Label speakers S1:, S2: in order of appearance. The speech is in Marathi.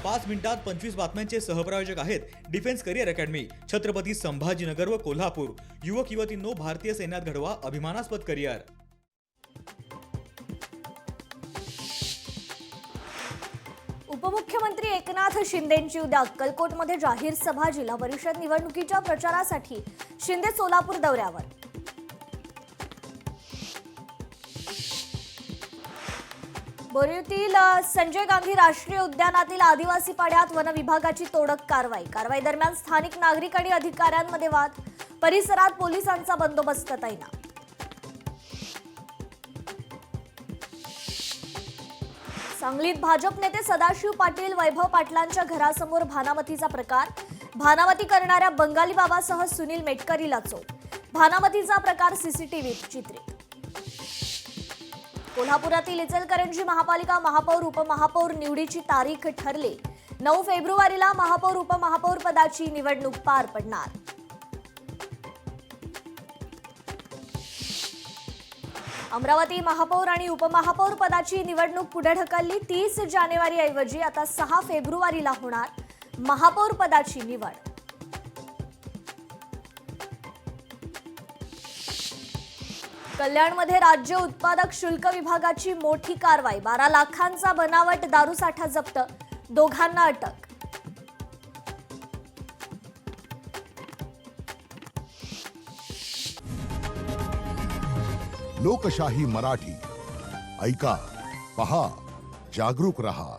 S1: 5 मिनिटात 25 बातम्यांचे सहप्रायोजक आहेत defence career academy, Chhatrapati Sambhajinagar व कोल्हापूर। युवक युवतींनो, भारतीय सैन्यात घडवा अभिमानास्पद करिअर।
S2: उपमुख्यमंत्री एकनाथ शिंदेंची उद्या अक्कलकोटमध्ये जाहीर सभा। जिल्हा परिषद निवडणुकीच्या प्रचारासाठी शिंदे सोलापूर दौऱ्यावर। बोरीवलीतील संजय गांधी राष्ट्रीय उद्यानातील आदिवासी पाड्यात वन विभागाची तोडक कारवाई दरम्यान स्थानिक नागरिक आणि अधिकाऱ्यांमध्ये वाद। परिसरात पोलिसांचा बंदोबस्त तैनात। सांगलीत भाजप नेते सदाशिव पाटील वैभव पाटलांच्या घरासमोर भानामतीचा प्रकार। भानामती करणाऱ्या बंगाली बाबासह सुनील मेटकरीला चोप। भानामतीचा प्रकार सीसीटीव्हीत चित्रित। कोल्हापुरातील इचलकरंजी महापालिका महापौर उपमहापौर निवडीची तारीख ठरली। 9 फेब्रुवारीला महापौर उपमहापौर पदाची निवडणूक पार पडणार। अमरावती महापौर आणि उपमहापौर पदाची निवडणूक पुढे ढकलली। 30 जानेवारी ऐवजी आता 6 फेब्रुवारीला होणार महापौर पदाची निवड। कल्याणमध्ये राज्य उत्पादक शुल्क विभागाची मोठी कारवाई। 12 लाखांचा बनावट दारूसाठा जप्त, दोघांना अटक।
S3: लोकशाही मराठी ऐका, पहा, जागरूक रहा।